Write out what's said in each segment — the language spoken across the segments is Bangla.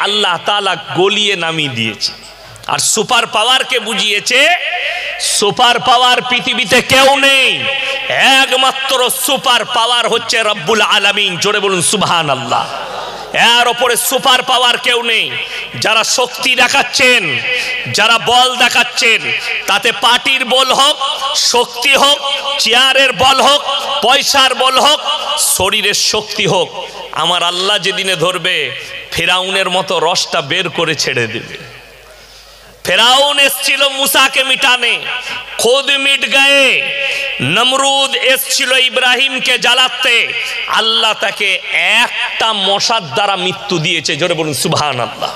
আল্লাহ তাআলা গলিয়ে নামিয়ে দিয়েছে। আর সুপার পাওয়ারকে বুঝিয়েছে সুপার পাওয়ার পৃথিবীতে কেউ নেই, একমাত্র সুপার পাওয়ার হচ্ছে রব্বুল আলামিন। জোরে বলুন সুবহানাল্লাহ। এর ওপরে সুপার পাওয়ার কেউ নেই। যারা শক্তি দেখাচ্ছেন, যারা বল দেখাচ্ছেন, তাতে পার্টির বল হোক, শক্তি হোক, চেয়ারের বল হোক, পয়সার বল হোক, শরীরের শক্তি হোক, আমার আল্লাহ যেদিনে ধরবে ফেরাউনের মতো রসটা বের করে ছেড়ে দেবে। ফেরাউন এসছিল মুসাকে মিটানে, খুদ মিট গয়ে। নমরুদ এসছিল ইব্রাহিমকে জ্বালাতে, আল্লাহ তাকে একটা মশার দ্বারা মৃত্যু দিয়েছে। জোরে বলুন সুবহানাল্লাহ।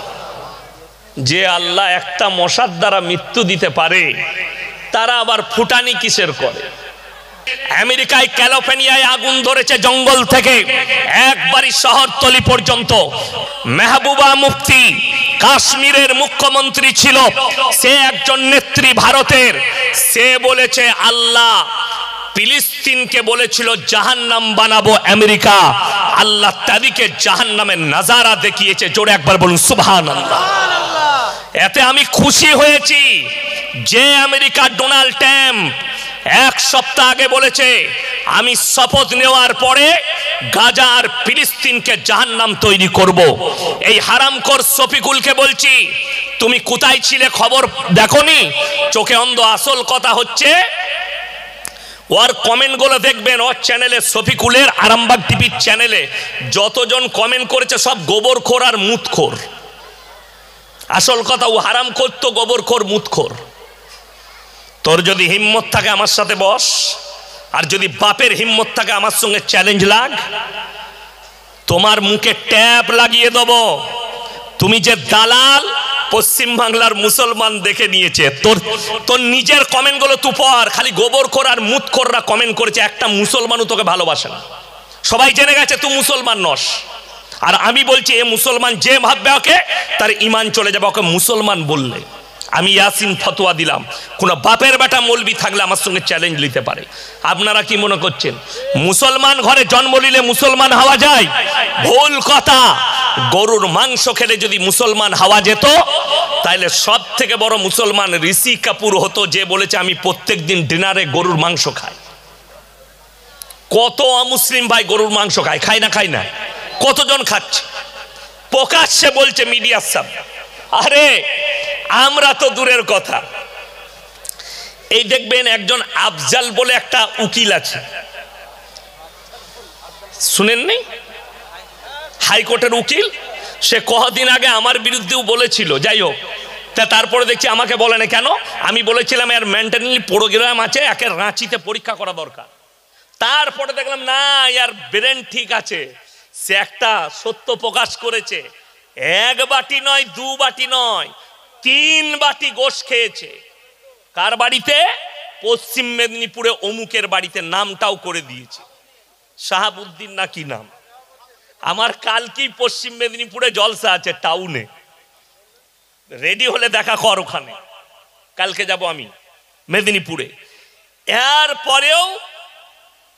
যে আল্লাহ একটা মশার দ্বারা মৃত্যু দিতে পারে, তারা আবার ফুটানি কিসের করে? আমেরিকায় ক্যালিফোর্নিয়ায় আগুন ধরেছে জঙ্গল থেকে একবারই শহরতলি পর্যন্ত। মেহবুবা মুফতি কাশ্মীরের মুখ্যমন্ত্রী ছিল, সে একজন নেত্রী ভারতের। সে বলেছে আল্লাহ ফিলিস্তিনকে বলেছিল জাহান্নাম বানাবো আমেরিকা, আল্লাহ তাদেরকে জাহান্নামের নাজারা দেখিয়েছে। জোরে একবার বলুন সুবহানাল্লাহ। এতে আমি খুশি হয়েছি যে আমেরিকা ডোনাল্ড ট্রাম্প এক সপ্তাহ আগে বলেছে আমি শপথ নেওয়ার পরে গাজা আর ফিলিস্তিনকে জাহান্নাম তৈরি করব। এই হারামখোর শফিকুলকে বলছি, তুমি কোথায় ছিলে খবর দেখোনি? চোখে অন্ধ। আসল কথা হচ্ছে ওর কমেন্টগুলো দেখবেন, ওর চ্যানেলে, শফিকুলের আরামবাগ টিভির চ্যানেলে যতজন কমেন্ট করেছে সব গোবরখোর আর মুতখোর। আসল কথা, ও হারামখোর তো গোবরখোর মুতখোর। তোর যদি হিম্মত থাকে আমার সাথে বস, আর যদি বাপের হিম্মত থাকে আমার সঙ্গে চ্যালেঞ্জ লাগ, তোমার মুখে ট্যাপ লাগিয়ে দেব। তুমি যে দালাল, পশ্চিম বাংলার মুসলমান দেখে নিয়েছে। তোর নিজের কমেন্টগুলো তুই পড়, খালি গোবরখোর আর মুতখোররা কমেন্ট করেছে, একটা মুসলমানও তোকে ভালোবাসে না। সবাই জেনে গেছে তুই মুসলমান নস। আর আমি বলছি এ মুসলমান যে ভাববে ওকে, তার ঈমান চলে যাবে ওকে মুসলমান বললে। আমি ইয়াসিন ফতোয়া দিলাম, কোনো বাপের বেটা মৌলবি থাকলে আমার সঙ্গে চ্যালেঞ্জ নিতে পারে। আপনারা কি মনে করছেন মুসলমান ঘরে জন্ম নিলে মুসলমান হওয়া যায়? ভুল কথা। গরুর মাংস খেলে যদি মুসলমান হওয়া যেত, তাহলে সব থেকে বড় মুসলমান ঋষি কাপুর হতো, যে বলেছে আমি প্রত্যেক দিন ডিনারে গরুর মাংস খাই। কত অমুসলিম ভাই গরুর মাংস খায়, খায় না? খায় না? কতজন খাচ্ছে? প্রকাশ্যে বলছে মিডিয়ার সামনে। আরে আমরা তো দূরের কথা। এই দেখবেন একজন আফজাল বলে একটা উকিল আছে, শুনেননি? হাইকোর্টের উকিল। সে কদিন আগে আমার বিরুদ্ধেও বলেছিল, যাই হোক, তারপরে দেখছি আমাকে বলে না কেন। আমি বলেছিলাম এর মেন্টালি প্রোগ্রাম আছে, একে রাঁচিতে পরীক্ষা করা দরকার। তারপরে দেখলাম না, ইয়ার ব্রেন ঠিক আছে। সে একটা সত্য প্রকাশ করেছে, এক বাটি নয়, দু বাটি নয়, 3 বাটি গোশ খেয়েছে। কার বাড়িতে? পশ্চিম মেদিনীপুরে অমুকের বাড়িতে। নামটাও করে দিয়েছে, শাহাবুদ্দিন না কি নাম। আমার কালকেই পশ্চিম মেদিনীপুরে জলসা আছে টাউনে, রেডি হলে দেখা কর ওখানে। কালকে যাব আমি মেদিনীপুরে। এর পরেও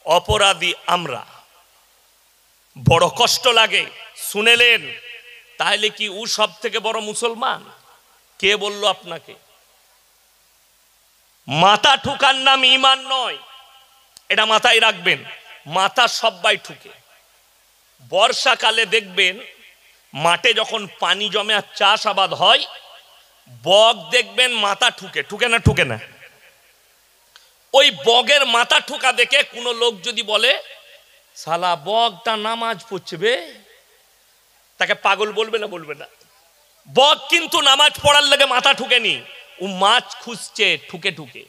অপরাধী আমরা, বড় কষ্ট লাগে। শুনেলেন? তাহলে কি ও সব থেকে বড় মুসলমান? কে বলল আপনাকে? মাথা ঠুকার নাম ঈমান নয়, এটা মাথায় রাখবেন। মাথা সবাই ঠুকে। বর্ষাকালে দেখবেন মাঠে যখন পানি জমে আর চাষাবাদ হয়, বক দেখবেন মাথা ঠুকে। ঠুকে না? ঠুকে না? ওই বগের মাথা ঠুকা দেখে কোনো লোক যদি বলে শালা বকটা নামাজ পড়ছে বে, তাকে পাগল বলবে না? বলবে না। বক কিন্তু নামাজ পড়ার লেগে মাথা ঠুকেনি, ও মাছ খুঁজছে ঠুকে ঠুকে।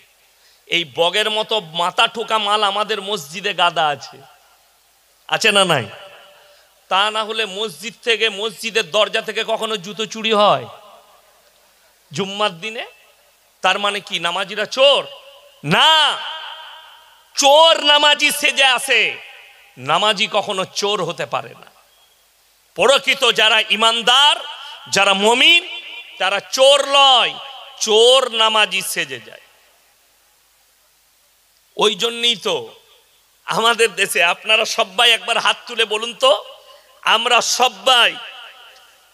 এই বগের মতো মাথা ঠুকা মাল আমাদের মসজিদে গাদা আছে, আছে না নাই? তা না হলে মসজিদ থেকে, মসজিদের দরজা থেকে কখনো জুতো চুরি হয় জুম্মার দিনে? তার মানে কি নামাজিরা চোর? না, চোর নামাজি সেজে আসে, নামাজি কখনো চোর হতে পারে না। প্রকৃত যারা ইমানদার, যারা মুমিন, তারা চোর নয়, চোর নামাজি সেজে যায়। ওই জন্যই তো আমাদের দেশে, আপনারা সবাই একবার হাত তুলে বলুন তো, আমরা সবাই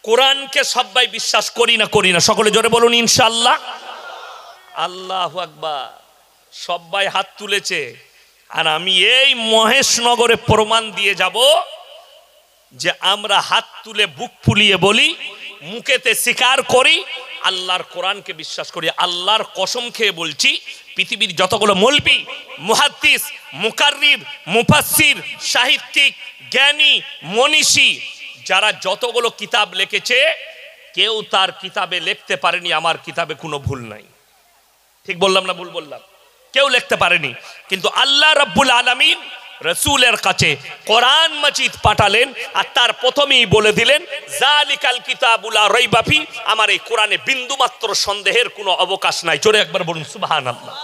কোরআনকে সবাই বিশ্বাস করি না সকলে জোরে বলুন ইনশাআল্লাহ। আল্লাহু আকবার। সবাই হাত তুলেছে, আর আমি এই মহেশনগরে প্রমাণ দিয়ে যাব যে আমরা হাত তুলে বুক ফুলিয়ে বলি, মুখেতে স্বীকার করি, আল্লাহর কোরআনকে বিশ্বাস করি। আল্লাহর কসম খেয়ে বলছি, পৃথিবীর যতগুলো মৌলবি, মুহাদ্দিস, মুকাররির, মুফাসসির, সাহিত্যিক, জ্ঞানী, মনীষী, যারা যতগুলো কিতাব লিখেছে, কেউ তার কিতাবে লিখতে পারেনি আমার কিতাবে কোনো ভুল নাই। ঠিক বললাম না ভুল বললাম? কেউ লিখতে পারেনি। কিন্তু আল্লাহ রাব্বুল আলামিন রাসূলের কাছে কোরআন মাজিদ পাঠালেন, আর তার প্রথমেই বলে দিলেন, জালিকাল কিতাবুল লা রাইবা ফি, আমার এই কোরআনে বিন্দুমাত্র সন্দেহের কোনো অবকাশ নাই। জোরে একবার বলুন সুবহানাল্লাহ।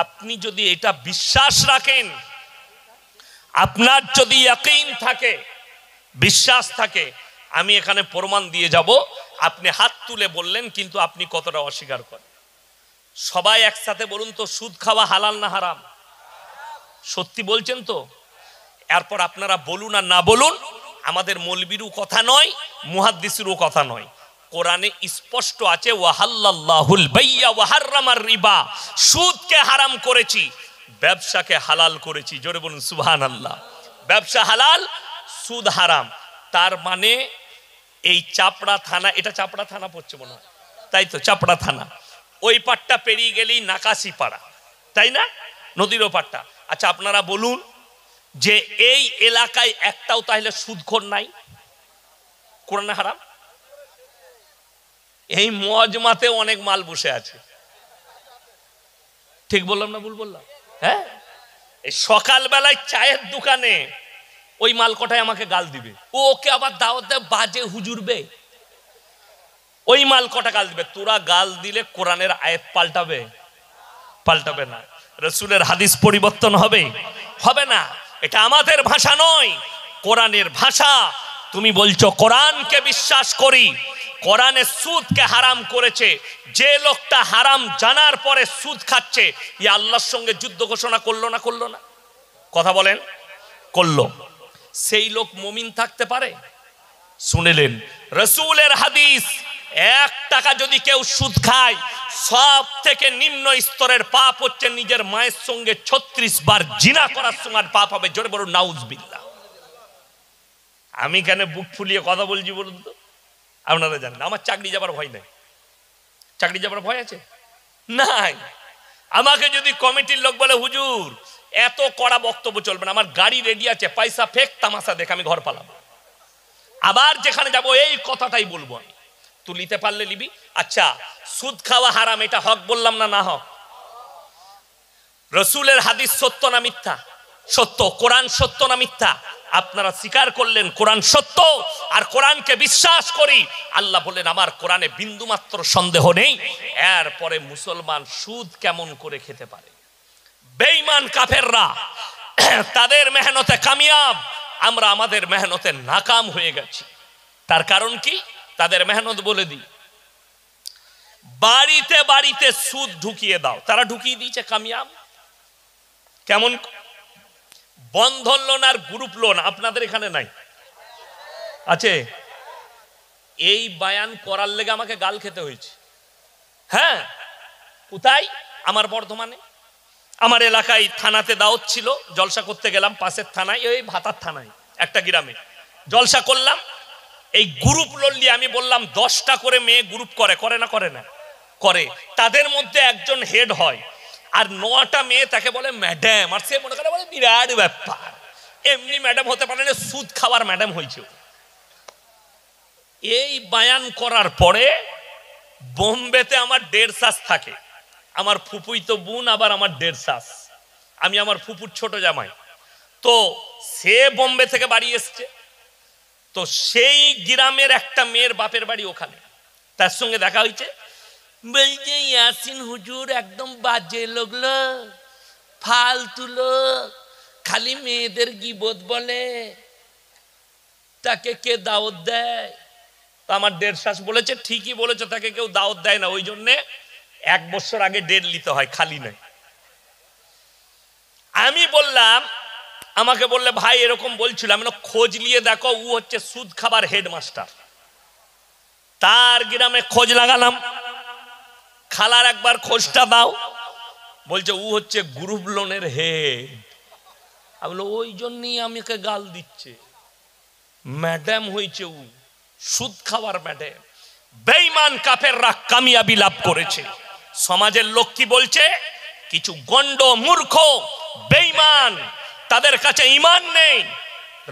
আপনি যদি এটা বিশ্বাস রাখেন, আপনার যদি ইয়াকিন থাকে, বিশ্বাস থাকে, আমি এখানে প্রমাণ দিয়ে যাব। আপনি হাত তুলে বললেন, কিন্তু আপনি কতটা অস্বীকার করেন? সবাই একসাথে বলুন তো, সুদ খাওয়া হালাল না হারাম? সত্যি বলছেন তো? এরপর আপনারা বলুন আর না বলুন, আমাদের মৌলবীরও কথা নয়, মুহাদ্দিসেরও কথা নয়। কোরআনে স্পষ্ট আছে, ওয়াহাল্লাল্লাহুল বাইয়া ওয়া হাররামার রিবা, সুদকে হারাম করেছি, ব্যবসাকে হালাল করেছি। জোরে বলুন সুবহানাল্লাহ। ব্যবসা হালাল, সুদ হারাম। তার মানে এই চাপড়া থানা, এটা চাপড়া থানা পড়ছে মনে হয়, তাই তো? চাপড়া থানা, ওই পাটটা পেরিয়ে গেলেই নাকাশি পাড়া, তাই না? নদীর পাটটা। আচ্ছা, আপনারা বলুন যে এই এলাকায় একটাও তাহলে সুদখোর নাই? কোরআনে হারাম? এই মজমাতে অনেক মাল বসে আছে। ঠিক বললাম না ভুল বললাম? হ্যাঁ, এই সকালবেলায় চায়ের দোকানে ওই মাল কটায় আমাকে গাল দিবে, ওকে আবার দাওয়াত দেয় বাজে হুজুরবে, ওই মাল কটা গাল দিবে। তোরা গাল দিলে কোরআনের আয়াত পাল্টাবে? পাল্টাবে না। রাসূলের হাদিস পরিবর্তন হবে? হবে না। এটা আমাদের ভাষা নয়, কোরআনের ভাষা। তুমি বলছো কোরআনকে বিশ্বাস করি, কোরআনে সুদকে হারাম করেছে। যে লোকটা হারাম জানার পরে সুদ খাচ্ছে, ই আল্লাহর সঙ্গে যুদ্ধ ঘোষণা করলো না? করলো না? কথা বলেন, করলো। সেই লোক মুমিন থাকতে পারে? শুনেলেন রাসূলের হাদিস, 1 টাকা যদি কেউ সুদ খায়, সব থেকে নিম্ন স্তরের পাপ হচ্ছে নিজের মায়ের সঙ্গে 36 বার জিনা করার সমান পাপ হবে। জোরে বলুন নাউজুবিল্লাহ। আমি কেন বুক ফুলিয়ে কথা বলছি বলুন তো? আপনারা জানেন আমার চাকরি যাবার ভয় নাই। চাকরি যাবার ভয় আছে? নাই। আমাকে যদি কমিটির লোক বলে, হুজুর এত কড়া বক্তব্য চলবে না, আমার গাড়ি রেডি আছে, পয়সা ফেক, তামাশা দেখ, আমি ঘর পালাবো। আবার যেখানে যাব এই কথাটাই বলবো আমি। তুলিতে পারলে লিবি। আচ্ছা, সুদ খাওয়া হারাম, এটা হক বললাম না? না হক? রাসূলের হাদিস সত্য না মিথ্যা? সত্য। কোরআন সত্য না মিথ্যা? আপনারা স্বীকার করলেন কোরআন সত্য, আর কোরআনকে বিশ্বাস করি। আল্লাহ বলেন আমার কোরআনে বিন্দুমাত্র সন্দেহ নেই। এরপরে মুসলমান সুদ কেমন করে খেতে পারে? বেঈমান কাফেররা তাদের মেহনতে কামিয়াব, আমরা আমাদের মেহনতে নাকাম হয়ে গেছি। তার কারণ কি? তাদের মেহনত বলে দিই। বাড়িতে বাড়িতে সুদ ঢুকিয়ে দাও, তারা ঢুকিয়ে দিয়েছে কামিয়াব। কেমন? বন্ধন লোন আর গ্রুপ লোন আপনাদের এখানে নাই? আছে? এই বায়ান করার লেগে আমাকে গাল খেতে হয়েছে। হ্যাঁ, কোথায়? আমার বর্ধমানে, আমার এলাকায় থানাতে দাওয়াত ছিল, জলসা করতে গেলাম পাশের থানায়, ওই ভাতার থানায় একটা গ্রামে জলসা করলাম। এই গ্রুপ লোন নিয়ে আমি বললাম 10টা করে মেয়ে গ্রুপ করে, করে না? করে না? করে। তাদের মধ্যে একজন হেড হয়, আর 9টা মেয়ে তাকে বলে ম্যাডাম, আর সে মনে করে বলে বিরাট ব্যাপার, এমনি ম্যাডাম হতে পারে না, সুদ খাওয়ার ম্যাডাম হয়েছে। এই বায়ান করার পরে বোম্বেতে আমার 1.5 শ্বাস থাকে, আমার ফুপুই তো বোন, আবার আমার 1.5 শ্বাস, আমি আমার ফুপুর ছোট জামাই। তো সে বোম্বে থেকে বাড়ি এসছে, তো সেই গ্রামের একটা মেয়ের বাপের বাড়ি ওখানে, তার সঙ্গে দেখা হয়েছে। বলছে ইয়াসিন হুজুর একদম বাজে লোকলো, ফালতু লোক, খালি মেয়েদের গীবত বলে, তাকে কে দাওয়াত দেয়? আমার 1.5 শ্বাস বলেছে, ঠিকই বলেছে, তাকে কেউ দাওয়াত দেয় না, ওই জন্যে 1 বছর আগে ডেট নিতে হয়, খালি নাই। আমি বললাম, আমাকে বললে ভাই এরকম বলছিল, আমি খোঁজ নিয়ে দেখো, ও হচ্ছে সুদ খাবার হেডমাস্টার। তার গ্রামে খোঁজ লাগালাম, খালার একবার খোঁজটা দাও। বলছে ও হচ্ছে গ্রুপ লোনের হেড। আমি বললাম ওই জন্যই আমাকে গাল দিচ্ছে, ম্যাডাম হয়েছে ও, সুদ খাওয়ার ম্যাডাম। বেঈমান কাফেররা কামিয়াবি লাভ করেছে। সমাজের লোক কি বলছে? কিছু গন্ড মূর্খ বেঈমান, তাদের কাছে ঈমান নেই,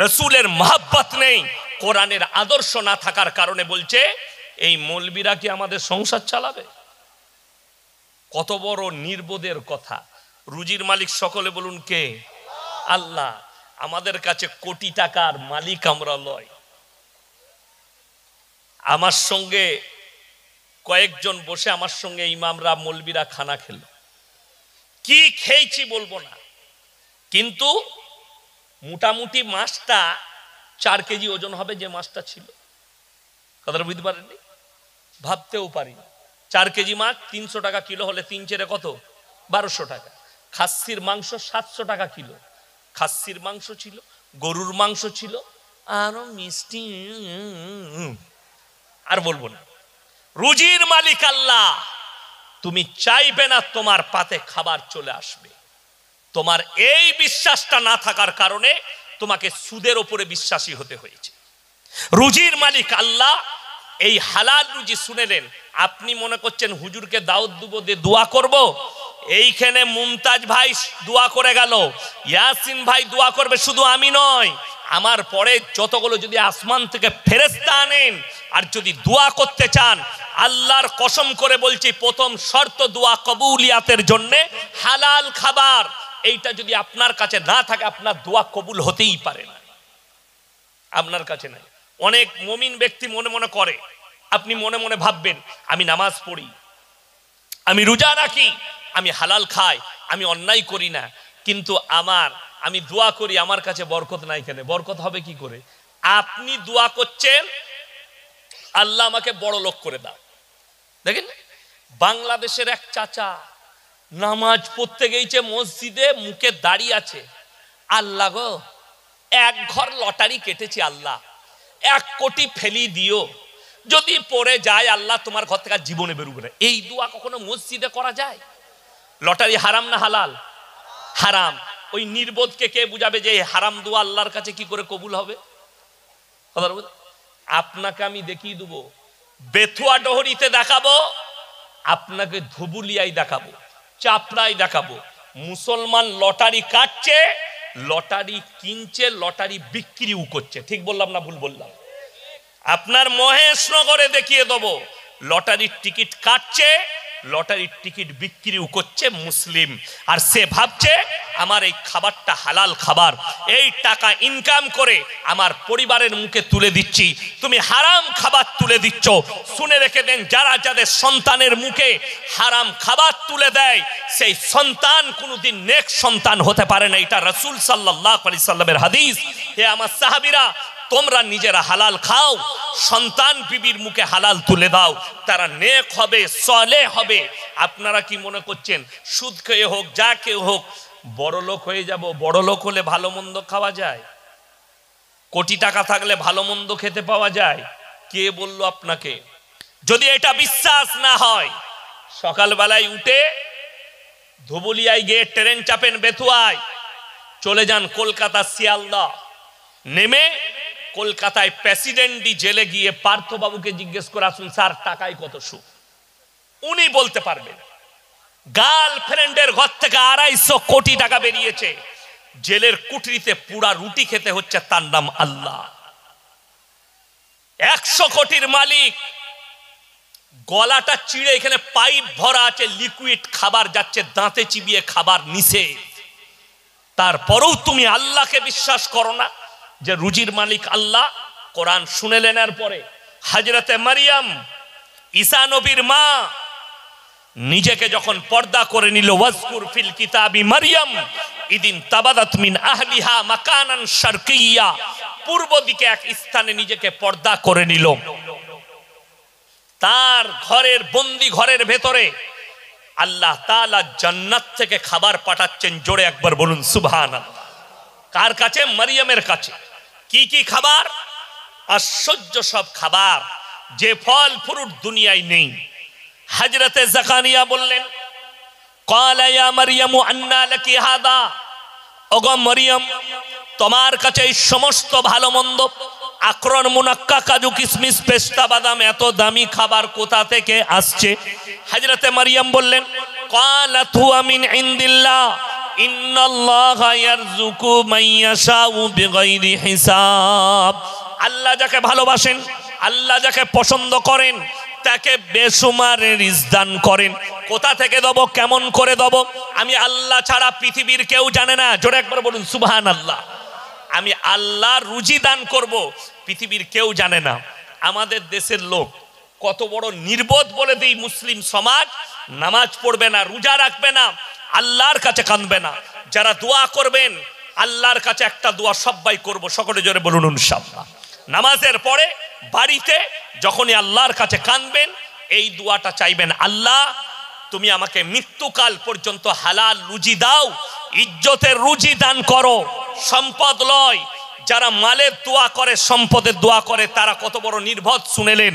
রাসূলের মহব্বত নেই, কোরআনের আদর্শ না থাকার কারণে বলছে এই মৌলবীরা কি আমাদের সংসার চালাবে? কত বড় নির্বোধের কথা। রুজির মালিক সকলে বলুন কে? আল্লাহ। আমাদের কাছে কোটি টাকার মালিক আমরা লয়। আমার সঙ্গে কয়েকজন বসে আমার সঙ্গে ইমামরা মৌলবীরা খানা খেল, কি খেয়েছি বলবো না, কিন্তু মোটামুটি মাছটা 4 কেজি ওজন হবে যে মাছটা ছিল। কথাটা বুঝতে পারেননি? ভাবতেও পারি না। 4 কেজি মাছ 300 টাকা কিলো হলে 3 চেরে কত? 1200 টাকা। খাসির মাংস 700 টাকা কিলো। খাসির মাংস ছিল, গরুর মাংস ছিল, আরো মিষ্টি, আর বলবো না। রুজির মালিক আল্লাহ। তুমি চাইবে না তোমার পাতে খাবার চলে আসবে। তোমার এই বিশ্বাসটা না থাকার কারণে তোমাকে সুদের উপরে বিশ্বাসী হতে হয়েছে। রুজির মালিক আল্লাহ। এই হালাল রুজি শুনেলেন, আপনি মনে করছেন হুজুরকে দাওয়াত দেব, দিয়ে দোয়া করব। এইখানে মুমতাজ ভাই দোয়া করে গেল, ইয়াসিন ভাই দোয়া করবে, শুধু আমি নয়, আমার পরে যতগুলো যদি আসমান থেকে ফেরেশতা আনেন আর যদি দোয়া করতে চান, আল্লাহর কসম করে বলছি, প্রথম শর্ত দোয়া কবুলিয়াতের জন্য হালাল খাবার। এইটা যদি আপনার কাছে না থাকে, আপনার দোয়া কবুল হতেই পারে না। আপনার কাছে নাই। অনেক মুমিন ব্যক্তি মনে মনে করে, আপনি মনে মনে ভাববেন আমি নামাজ পড়ি, আমি রোজা রাখি, আমি হালাল খাই, আমি অন্যায় করি না, কিন্তু আমি দোয়া করি, আমার কাছে বরকত নাই কেন? বরকত হবে কি করে? আপনি দোয়া করছেন আল্লাহ আমাকে বড় লোক করে দাও। দেখেন বাংলাদেশের এক চাচা নামাজ পড়তে গেছে মসজিদে, মুখে দাঁড়িয়ে আছে, আল্লাহ গো 1 ঘর লটারি কেটেছি, আল্লাহ 1 কোটি ফেলি দিও, যদি পড়ে যায় আল্লাহ তোমার ঘর থেকে জীবনে বেরোবে না। এই দোয়া কখনো মসজিদে করা যায়? লটারি হারাম না হালাল? হারাম। ওই নির্বোধকে কে বুঝাবে যে হারাম দোয়া আল্লাহর কাছে কি করে কবুল হবে? আপনাকে আমি দেখিয়ে দেবো, বেথুয়া ডহরিতে দেখাবো, আপনাকে ধুবুলিয়ায় দেখাবো, চাপড়ায় দেখাবো। মুসলমান লটারি কাটছে, লটারি কিনছে, লটারি বিক্রিও করছে। ঠিক বললাম না ভুল বললাম? আপনার মহেশনগরে দেখিয়ে দেবো, লটারির টিকিট কাটছে, লটারির টিকিট বিক্রিও করছে মুসলিম। আর সে ভাবছে আমার এই খাবারটা হালাল খাবার, এই টাকা ইনকাম করে আমার পরিবারের মুখে তুলে দিচ্ছি। তুমি হারাম খাবার তুলে দিচ্ছ। শুনে রেখে দেন, যারা যাদের সন্তানের মুখে হারাম খাবার তুলে দেয়, সেই সন্তান কোনোদিন নেক সন্তান হতে পারে না। এটা রাসূল সাল্লাল্লাহু আলাইহি সাল্লামের হাদিস। হে আমার সাহাবীরা, তোমরা নিজেরা হালাল খাও, সন্তান বিবির মুখে হালাল তুলে দাও, তারা নেক হবে, সলেহ হবে। আপনারা কি মনে করছেন সুদ খেয়ে হোক, যা খেয়ে হোক, বড় লোক হয়ে যাব? বড় লোক হলে ভালো মন্দ খাওয়া যায়? কোটি টাকা থাকলে ভালো মন্দ খেতে পাওয়া যায়? কে বললো আপনাকে? যদি এটা বিশ্বাস না হয়, সকালবেলায় উঠে ধুবুলিয়ায় গিয়ে ট্রেন চাপেন, বেথুয়ায় চলে যান কলকাতা শিয়ালদা, নেমে কলকাতায় প্রেসিডেন্টি জেলে গিয়ে পার্থবাবুকে জিজ্ঞেস করে আসুন, স্যার টাকায় কত সুদ? উনি বলতে পারবেন। গার্লফ্রেন্ডের ঘর থেকে 250 কোটি টাকা বেরিয়েছে, জেলের কুঠরিতে পুরা রুটি খেতে হচ্ছে, তার নাম আল্লাহ। 100 কোটির মালিক, গলাটা চিড়ে এখানে পাইপ ভরা আছে, লিকুইড খাবার যাচ্ছে, দাঁতে চিবিয়ে খাবার নিষেধ। তারপরেও তুমি আল্লাহকে বিশ্বাস করো না যে রুজির মালিক আল্লাহ? কোরআন শুনেলেন। এর পরে হযরতে মারিয়াম, ঈসা নবীর মা, নিজেকে যখন পর্দা করে নিল, ওয়াজকুর ফিল কিতাবি মারিয়াম ইদিন তাবাদাত মিন আহলিহা মাকানান শারকিয়্যা, পূর্ব দিকে এক স্থানে নিজেকে পর্দা করে নিল। তার ঘরের, বন্দি ঘরের ভেতরে আল্লাহ তাআলা জান্নাত থেকে খাবার পাঠাচ্ছেন। জোরে একবার বলুন সুবহানাল্লাহ। কার কাছে? মারিয়ামের কাছে। কি কি খাবার? আশ্চর্য সব খাবার। যে ফল ফ্রুট দুনিয়ায় নেই। হযরতে জাকারিয়া বললেন, ক্বালা ইয়া মারইয়াম আন্না লাকি হাদা, ওগো মরিয়ম, তোমার কাছে এই সমস্ত ভালো মন্দ আকরণ মুনাক্কা কাজু কিশমিশ পেস্তা বাদাম এত দামি খাবার কোথা থেকে আসছে? হযরতে মারইয়াম বললেন, ক্বালাত হুয়া মিন ইনদিল্লাহ ইন্নাল্লাহা ইয়ারযুকু মান ইয়াশাউ বিগাইরি হিসাব। আল্লাহ যাকে ভালোবাসেন, আল্লাহ যাকে পছন্দ করেন তাকে বেসুমার রিজক দান করেন। কোথা থেকে দেব, কেমন করে দেব, আমি আল্লাহ ছাড়া পৃথিবীর কেউ জানে না। জোরে একবার বলুন সুবহানাল্লাহ। আমি আল্লাহ রুজি দান করব, পৃথিবীর কেউ জানে না। আমাদের দেশের লোক কত বড় নির্বোধ বলে দিই, মুসলিম সমাজ নামাজ পড়বে না, রোজা রাখবে না, আল্লাহর কাছে কাঁদবে না। যারা দোয়া করবেন আল্লাহর কাছে একটা দোয়া সবাই করব, সকলে জোরে বলুন ইনশাআল্লাহ। নামাজের পরে বাড়িতে যখনই আল্লাহর কাছে কাঁদবেন এই দোয়াটা চাইবেন, আল্লাহ তুমি আমাকে মৃত্যুকাল পর্যন্ত হালাল রুজি দাও, ইজ্জতের রুজি দান করো, সম্পদ লয়। যারা মালের দোয়া করে, সম্পদের দোয়া করে, তারা কত বড় নির্বোধ শুনেলেন।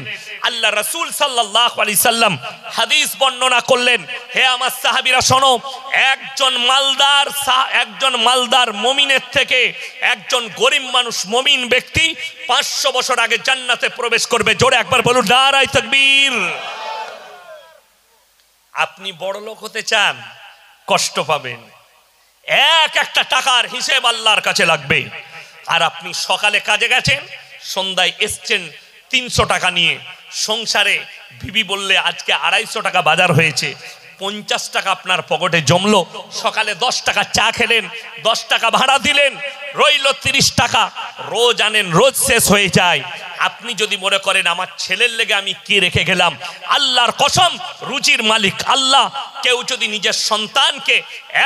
আল্লাহ রাসূল সাল্লাল্লাহু আলাইহি সাল্লাম হাদিস বর্ণনা করলেন, হে আমার সাহাবীরা শোনো, একজন মালদার মুমিনের থেকে একজন গরিব মানুষ মুমিন ব্যক্তি 500 বছর আগে জান্নাতে প্রবেশ করবে। জোরে একবার বলুন নারায়ে তাকবীর। আপনি বড় লোক হতে চান, কষ্ট পাবেন, একটা টাকার হিসেব আল্লাহর কাছে লাগবে। আর আপনি সকালে কাজে গেছেন, সন্ধ্যায় এসছেন 300 টাকা নিয়ে, সংসারে বিবি বললে আজকে 250 টাকা বাজার হয়েছে, 50 টাকা আপনার পকেটে জমলো। সকালে 10 টাকা চা খেলেন, 10 টাকা ভাড়া দিলেন, রইল 30 টাকা। রোজ আনেন, রোজ শেষ হয়ে যায়। আপনি যদি মনে করেন আমার ছেলের লেগে আমি কি রেখে গেলাম, আল্লাহর কসম রুজির মালিক আল্লাহ। কেউ যদি নিজের সন্তানকে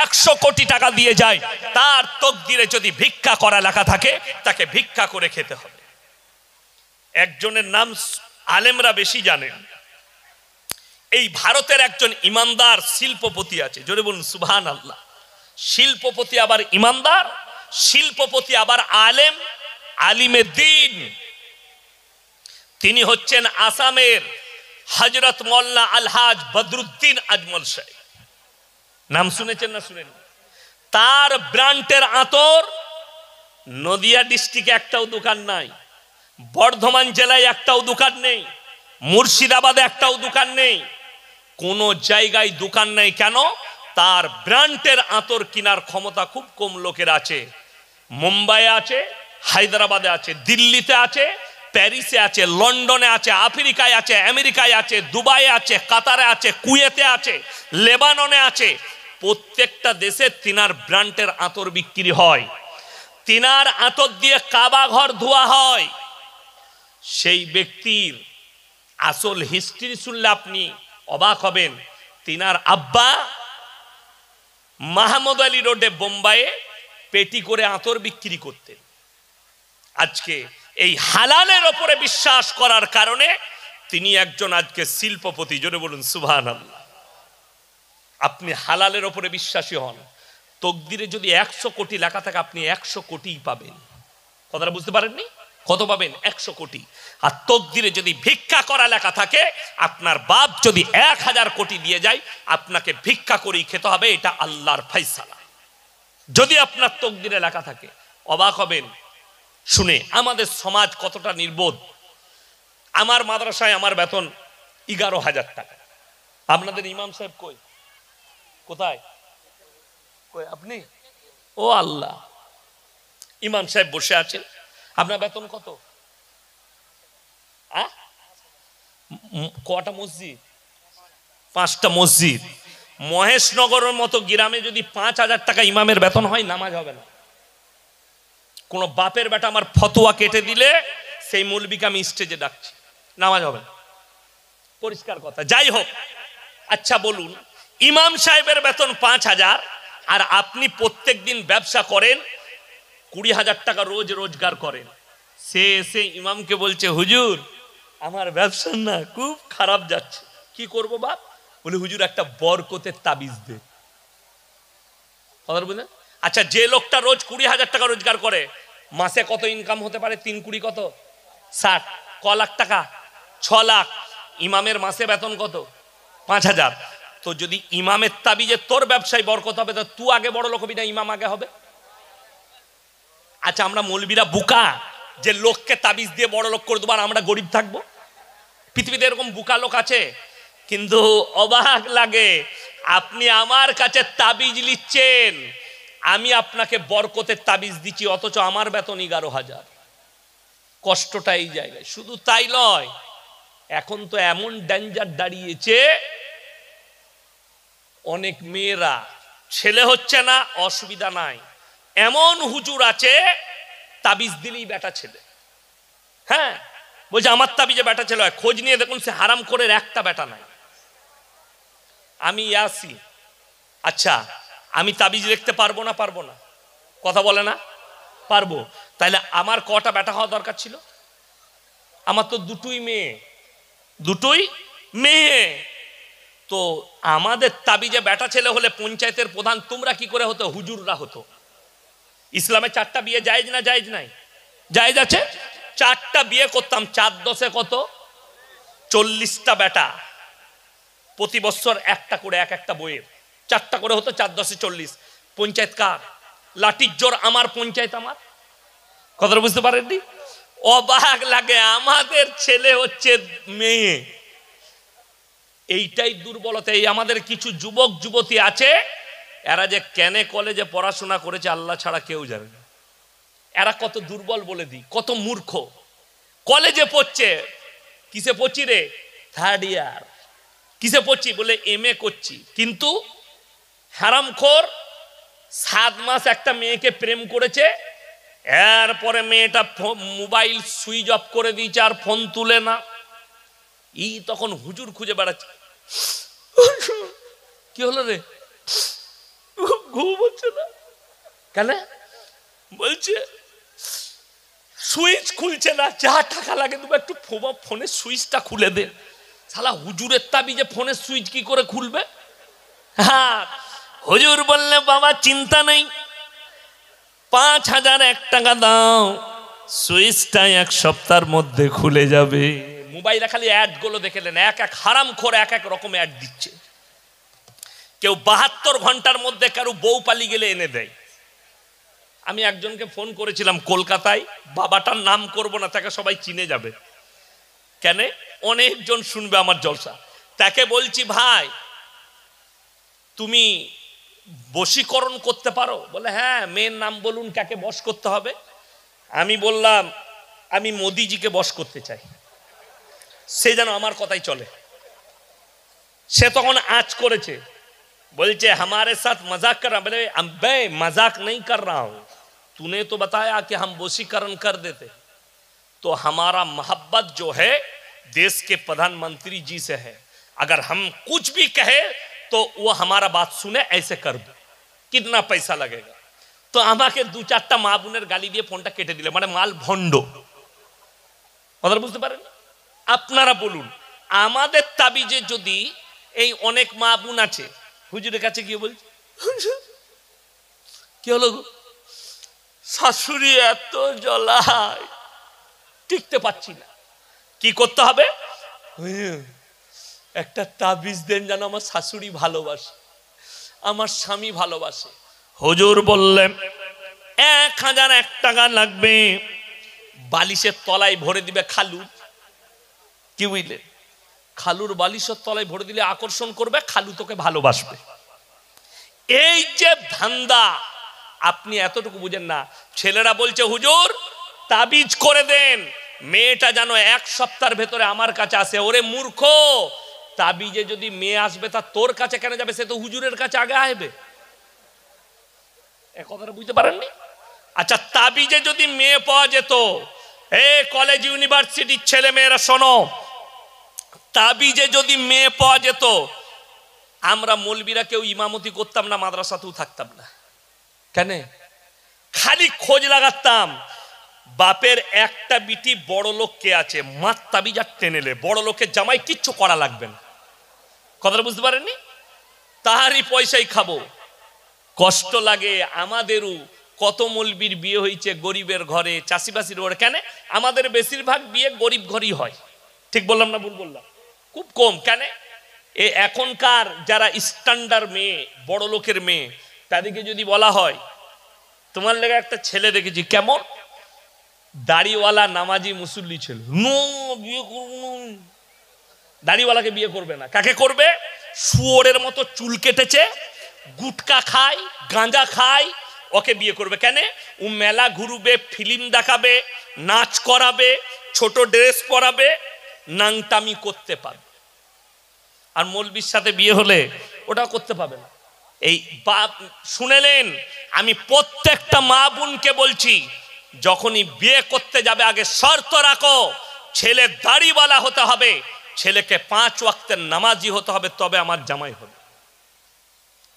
100 কোটি টাকা দিয়ে যায়, তার তকদিরে যদি ভিক্ষা করা লেখা থাকে, তাকে ভিক্ষা করে খেতে হবে। একজনের নাম আলেমরা বেশি জানেন। এই ভারতের একজন ইমানদার শিল্পপতি আছে, জোরে বলুন সুবহানাল্লাহ। শিল্পপতি আবার ইমানদার, শিল্পপতি আবার আলেম, আলিমে দ্বীন। তিনি হচ্ছেন আসামের হযরত মোল্লা আলহাজ বদরুদ্দিন আজমল সাহেব। নাম শুনেছেন না শুনেন? তার ব্র্যান্ডের আতর নদিয়া ডিস্ট্রিক্টে একটাও দোকান নাই, বর্ধমান জেলায় একটাও দোকান নেই, মুর্শিদাবাদে একটাও দোকান নেই, কোন জায়গায় দোকান নেই। কেন? তার ব্র্যান্ডের আতর কেনার ক্ষমতা খুব কম লোকের আছে। মুম্বাইয়ে আছে, হায়দ্রাবাদে আছে, দিল্লিতে আছে, প্যারিসে আছে, লন্ডনে আছে, আফ্রিকায় আছে, আমেরিকায় আছে, দুবাইয়ে আছে, কাতারে আছে, কুয়েতে আছে, লেবাননে আছে। প্রত্যেকটা দেশে তিনার ব্র্যান্ডের আতর বিক্রি হয়। তিনার আতর দিয়ে কাবা ঘর ধোয়া হয়। সেই ব্যক্তির আসল হিস্ট্রি শুনলে আপনি অবাক হবেন। তিনার আব্বা মাহমুদ আলী রোডে বোম্বাইয়ে পেটি করে আতর বিক্রি করতেন। আজকে এই হালালের ওপরে বিশ্বাস করার কারণে তিনি একজন আজকে শিল্পপতি। জোরে বলুন সুবহানাল্লাহ। আপনি হালালের ওপরে বিশ্বাসী হন, তকদিরে যদি 100 কোটি লেখা থাকে আপনি 100 কোটিই পাবেন। কথাটা বুঝতে পারেননি? কত পাবেন? 100 কোটি। আর তকদিরে যদি ভিক্ষা করা লেখা থাকে, আপনার বাপ যদি 1000 কোটি দিয়ে যায়, আপনাকে ভিক্ষা করেই খেতে হবে। এটা আল্লাহর ফয়সালা। যদি আপনার তকদিরে লেখা থাকে, অবাক হবেন শুনে আমাদের সমাজ কতটা নির্বোধ। আমার মাদ্রাসায় আমার বেতন 11,000 টাকা। আপনাদের ইমাম সাহেব কই? কোথায়? কই আপনি? ও আল্লাহ, ইমাম সাহেব বসে আছেন। আপনার বেতন কত? কটা মসজিদ? 5টা মসজিদ। মহেশনগরের মতো গ্রামে যদি 5,000 টাকা ইমামের বেতন হয়, নামাজ হবে না। কোন বাপের বেটা আমার ফতোয়া কেটে দিলে সেই মৌলবীকে আমি স্টেজে ডাকছি, নামাজ হবে না। পরিষ্কার কথা। যাই হোক, আচ্ছা বলুন, ইমাম সাহেবের বেতন 5,000 আর আপনি প্রত্যেক দিন ব্যবসা করেন, 20,000 টাকা রোজ রোজগার করেন। সে এসে ইমামকে বলছে, হুজুর আমার ব্যবসা না খুব খারাপ যাচ্ছে, কি করব বাপ? বলে হুজুর একটা বরকতের তাবিজ দে। কথা বুঝলেন? আচ্ছা, যে লোকটা রোজ 20,000 টাকা রোজগার করে, মাসে কত ইনকাম হতে পারে? 3 কোটি কত? 60। ক লাখ টাকা? 6 লাখ, ইমামের মাসে বেতন কত? 5,000। তো যদি ইমামের তাবিজে তোর ব্যবসায় বরকত হবে, তো তুই আগে বড় লোক হবি না ইমাম আগে হবে? আচ্ছা, আমরা মৌলবীরা বুকা যে লোককে তাবিজ দিয়ে বড় লোক করে দেবো আর আমরা গরিব থাকবো? পৃথিবীতে এরকম বুকা লোক আছে। কিন্তু অবাক লাগে, আপনি আমার কাছে তাবিজ নিচ্ছেন, আমি আপনাকে বরকতের তাবিজ দিচ্ছি, অথচ আমার বেতন 11,000। কষ্টটা এই জায়গায়। শুধু তাই নয়, এখন তো এমন ডেঞ্জার দাঁড়িয়েছে, অনেক মেয়েরা ছেলে হচ্ছে না, অসুবিধা নাই, এমন হুজুর আছে তাবিজ দিলেই বেটা ছেলে। হ্যাঁ, বলছে আমার তাবিজে বেটা ছেলে হয়। খোঁজ নিয়ে দেখুন, সে হারাম করে একটা বেটা নাই। আমি আসি, আচ্ছা আমি তাবিজ লিখতে পারবো না? পারবো না, কথা বলে না? পারবো। তাহলে আমার কটা বেটা হওয়া দরকার ছিল? আমার তো দুটোই মেয়ে, দুটোই মেয়ে। তো আমাদের তাবিজে বেটা ছেলে হলে পঞ্চায়েতের প্রধান তোমরা কি করে হতো? হুজুররা হতো। ইসলামে 4টা বিয়ে জায়েজ না জায়েজ নাই? জায়েজ আছে। 4টা বিয়ে করতাম, 4 10 কত? 40টা বেটা, প্রতি বছর একটা করে এক একটা বইয়ের 4টা করে হতো, 4 10 40। পঞ্চায়েত কার? লাঠির জোর আমার, পঞ্চায়েত আমার। কথাটা বুঝতে পারেননি? অবাক লাগে, আমাদের ছেলে হচ্ছে মেয়ে। এইটাই দুর্বলতা। এই আমাদের কিছু যুবক যুবতী আছে, এরা যে কেন কলেজে পড়াশোনা করেছে আল্লাহ ছাড়া কেউ জানে না। এরা কত দুর্বল বলে দিই, কত মূর্খ। কলেজে পড়ছে, কিসে পড়ছি রে? 3rd ইয়ার। কিসে পড়ছি? বলে MA করছি। কিন্তু হারামখোর 7 মাস একটা মেয়েকে প্রেম করেছে, এরপরে মেয়েটা মোবাইল সুইচ অফ করে দিয়েছে, আর ফোন তুলে না। তখন হুজুর খুঁজে বেড়াচ্ছে, কি হলো রে? ঘুম হচ্ছে না কেন? বলছে সুইচ খুলছে না, যা টাকা লাগে তুমি একটু ফোনের সুইচটা খুলে দে। শালা হুজুরের তাবিজে ফোনের সুইচ কি করে খুলবে? হ্যাঁ, হুজুর বললে বাবা চিন্তা নেই, 5,001 টাকা দাও, সুইচটা 1 সপ্তাহের মধ্যে খুলে যাবে। মোবাইলে খালি অ্যাড গুলো দেখে নেন, এক এক হারামখোর এক এক রকম অ্যাড দিচ্ছে। কেউ 72 ঘন্টার মধ্যে কারো বউ পালিয়ে গেলে এনে দেয়। আমি একজনকে ফোন করেছিলাম কলকাতায়, বাবাটার নাম করব না, তাকে সবাই চিনে যাবে, কেন অনেকজন শুনবে আমার জলসা। তাকে বলছি, ভাই তুমি বশীকরণ করতে পারো? বলে হ্যাঁ। মেয়ের নাম বলুন, কাকে বশ করতে হবে? আমি বললাম আমি মোদিজিকে বশ করতে চাই, সে যেন আমার কথাই চলে। সে তখন আঁচ করেছে, বলছে हमारे साथ मजाक कर रहा। बोले अबे मजाक नहीं कर रहा हूं, तूने तो बताया कि हम वशीकरण कर देते। तो हमारा मोहब्बत जो है देश के प्रधानमंत्री जी से है, अगर हम कुछ भी कहे तो वो हमारा बात सुने, ऐसे कर दो, कितना पैसा लगेगा? तो আমাকে 2-4টা মা বোনের গালি দিয়ে ফোনটা কেটে দিলে, মানে মাল ভণ্ড। কথা বুঝতে পারেন? আপনারা বলুন, আমাদের তাবিজে যদি এই অনেক মা বোন আছে, হুজুরের কাছে গিয়ে বলছে কি হলো গো, শাশুড়ি এত জ্বলায়, টিকতে পারছি না, কি করতে হবে? একটা তাবিজ দেন যেন আমার শাশুড়ি ভালোবাসে, আমার স্বামী ভালোবাসে। হুজুর বললেন 1,001 টাকা লাগবে, বালিশের তলায় ভরে দিবে খালু। কি বুঝলে? খালুর বালিশের তলায় ভরে দিলে আকর্ষণ করবে, খালু তোকে ভালোবাসবে। এই যে ধান্দা, আপনি এতটুকু বুঝেন না। ছেলেরা বলছে হুজুর তাবিজ করে দেন, মেয়েটা যেন 1 সপ্তাহের ভেতরে আমার কাছে আসে। ওরে মূর্খ, তাবিজে যদি মেয়ে আসবে তা তোর কাছে কেন যাবে? সে তো হুজুরের কাছে আগে আসবে। এ কথাটা বুঝতে পারেননি? আচ্ছা, তাবিজে যদি মেয়ে পাওয়া যেত, কলেজ ইউনিভার্সিটির ছেলে মেয়েরা শোনো, তাবিজে যদি মেয়ে পাওয়া যেত, আমরা মৌলবীরা কেউ ইমামতি করতাম না, মাদ্রাসাতেও থাকতাম না। কেন? খালি খোঁজ লাগাতাম, বাপের একটা বিটি বড় লোক কে আছে, মাত তাবিজ আর টেনেলে বড় লোকের জামাই কিচ্ছু করা লাগবে না। কথাটা বুঝতে পারেননি? তাহারই পয়সাই খাবো। কষ্ট লাগে আমাদেরও। কত মৌলবীর বিয়ে হয়েছে গরিবের ঘরে, চাষিবাসীর ঘরে। কেন? আমাদের বেশিরভাগ বিয়ে গরিব ঘরই হয়। ঠিক বললাম না ভুল বললাম? খুব কম। কেন? এখনকার যারা স্ট্যান্ডার্ড মেয়ে, বড় লোকের মেয়ে, তাদেরকে যদি বলা হয় তোমার লেগে একটা ছেলে দেখেছি, কেমন দাড়িওয়ালা নামাজি মুসল্লি ছেলে, নো বিয়ে করব, দাড়িওয়ালাকে বিয়ে করবে না। কাকে করবে? শুয়োরের মতো চুল কেটেছে, গুটকা খায়, গাঁজা খায়, ওকে বিয়ে করবে। কেন? ও মেলা ঘুরবে, ফিল্ম দেখাবে, নাচ করাবে, ছোট ড্রেস পরাবে, নাংটামি করতে পারবে। আর মৌলবীর সাথে বিয়ে হলে ওটা করতে পাবে না। এই বাপ শুনেলেন, আমি প্রত্যেকটা মা বোনকে বলছি, যখনই বিয়ে করতে যাবে আগে শর্ত রাখো, ছেলে দাড়িওয়ালা হতে হবে, ছেলেকে 5 ওয়াক্তের নামাজি হতে হবে, তবে আমার জামাই হবে।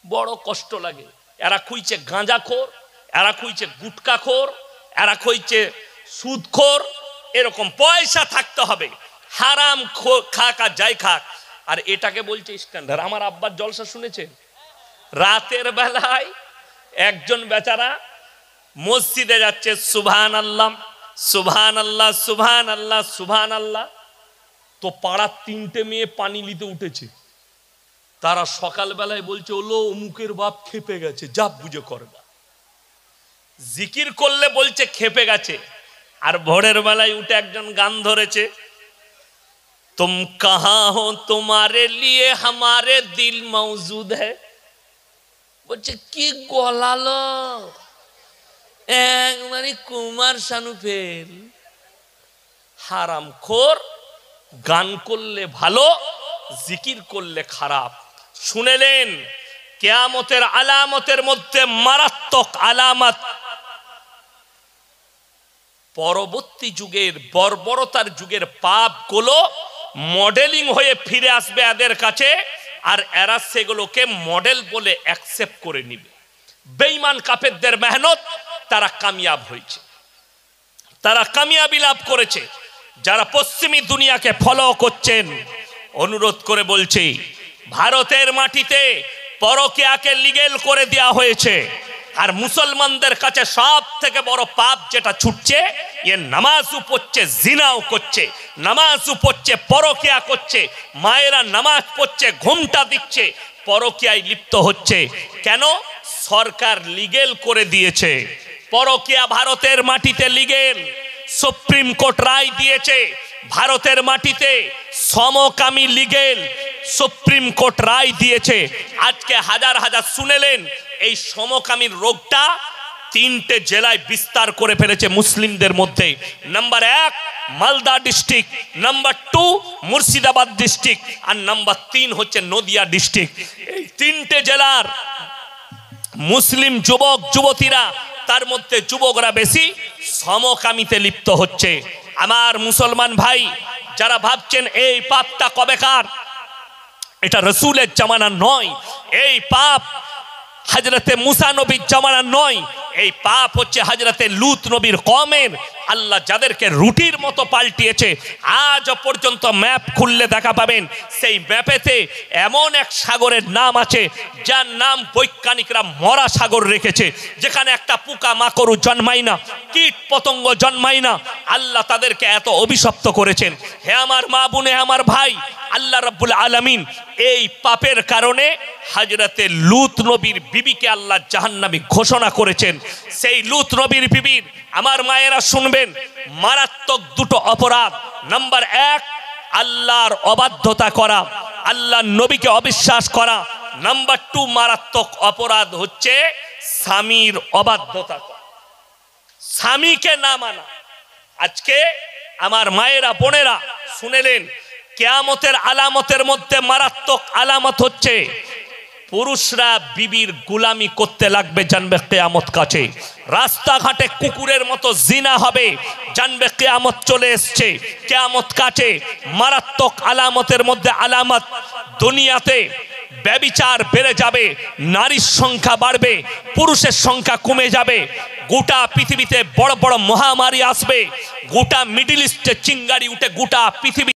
বড় কষ্ট লাগে। এরা খুঁজছে গাঁজাখোর, এরা খুঁজছে গুটকাখোর, এরা খুঁজছে সুদখোর। এরকম পয়সা থাকতে হবে, হারাম খাক আর যাই খাক। আর এটাকে বলছে স্ট্যান্ডার্ড। আমার আব্বার জলসা শুনেছে, রাতের বেলায় একজন বেচারা মসজিদে যাচ্ছে, সুবহান আল্লাহ সুবহান আল্লাহ সুবহান আল্লাহ সুবহান আল্লাহ। তো পাড়ার 3টে মেয়ে পানি নিতে উঠেছে। তারা সকালবেলায় বলছে, ওলো অমুকের বাপ খেপে গেছে, যা বুঝে করবা। জিকির করলে বলছে খেপে গেছে। আর ভোরের বেলায় উঠে একজন গান ধরেছে, तुम कहाँ हो तुम्हारे लिए हमारे दिल मौजूद है। বলছে কি গলালো, একবারে কুমার শানু ফেল। হারামখোর। গান করলে ভালো, জিকির করলে খারাপ। শুনেলেন, কিয়ামতের আলামতের মধ্যে মারাত্মক আলামত, পরবর্তী যুগের বর্বরতার যুগের পাপগুলো মডেলিং হয়ে ফিরে আসবে এদের কাছে, আর এরা সেগুলোকে মডেল বলে অ্যাকসেপ্ট করে নিবে। বেঈমান কাফেরদের মেহনত, তারা কামিয়াব হয়েছে, তারা কামিয়াবি লাভ করেছে। যারা পশ্চিমী দুনিয়াকে ফলো করছেন, অনুরোধ করে বলছি, ভারতের মাটিতে পরকীয়াকে লিগ্যাল করে দেওয়া হয়েছে। আর মুসলমানদের কাছে সব থেকে বড় পাপ যেটা ছুটছে, এ নামাজও পড়ছে, জিনাও করছে, নামাজও পড়ছে, পরকীয়া করছে, মায়েরা নামাজ পড়ছে, ঘুমটা দিচ্ছে, পরকীয়ায় লিপ্ত হচ্ছে। কেন? সরকার লিগ্যাল করে দিয়েছে পরকীয়া। ভারতের মাটিতে লিগ্যাল। সুপ্রিম কোর্ট রায় দিয়েছে ভারতের মাটিতে সমকামী লিগ্যাল। সুপ্রিম কোর্ট রায় দিয়েছে। আজকে হাজার হাজার শুনেলেন, এই সমকামীর রোগটা 3টে জেলায় বিস্তার করে ফেলেছে মুসলিমদের মধ্যে। Number 1 Malda district, number 2 Murshidabad district, আর নাম্বার 3 হচ্ছে নদিয়া ডিস্ট্রিক্ট। এই 3টে জেলার মুসলিম যুবক যুবতীরা, তার মধ্যে যুবকরা বেশি সমকামীতে লিপ্ত হচ্ছে। আমার মুসলমান ভাই যারা ভাবছেন এই পাপটা কবেকার, এটা রসুলের জামানা নয়, এই পাপ হযরতে মুসা নবীর জামানা নয়, এই পাপ হচ্ছে হযরতে লূত নবীর কওমের। আল্লাহ যাদেরকে রুটির মতো পাল্টিয়েছে, আজ পর্যন্ত ম্যাপ খুললে দেখা পাবেন, সেই ম্যাপেতে এমন এক সাগরের নাম আছে যার নাম বৈজ্ঞানিকরা মরা সাগর রেখেছে, যেখানে একটা পোকা মাকড় জন্মায় না, কীট পতঙ্গ জন্মায় না। আল্লাহ তাদেরকে এত অভিশপ্ত করেছেন। হে আমার মা বোন, হে আমার ভাই, আল্লাহ রাব্বুল আলামিন এই পাপের কারণে হযরতে লূত নবীর বিবিকে আল্লাহ জাহান্নামী ঘোষণা করেছেন। সেই লূত নবীর বিবির, আমার মায়েরা শুনবেন, মারাত্মক 2টো অপরাধ। নাম্বার 1 আল্লাহর অবাধ্যতা করা, আল্লাহর নবীকে অবিশ্বাস করা। নাম্বার 2 মারাত্মক অপরাধ হচ্ছে স্বামীর অবাধ্যতা করা, স্বামীকে না মানা। আজকে আমার মায়েরা বোনেরা শুনেলেন, কিয়ামতের আলামতের মধ্যে মারাত্মক আলামত হচ্ছে পুরুষরা বিবির গোলামি করতে লাগবে, জানবে কিয়ামত কাছে। রাস্তাঘাটে কুকুরের মতো জিনা হবে, জানবে কিয়ামত চলে এসছে, কিয়ামত কাছে। মারাত্মক আলামতের মধ্যে আলামত, দুনিয়াতে ব্যভিচার বেড়ে যাবে, নারীর সংখ্যা বাড়বে, পুরুষের সংখ্যা কমে যাবে। গোটা পৃথিবীতে বড় বড় মহামারী আসবে, গোটা মিডল ইস্টে চিঙ্গারি উঠে গোটা পৃথিবী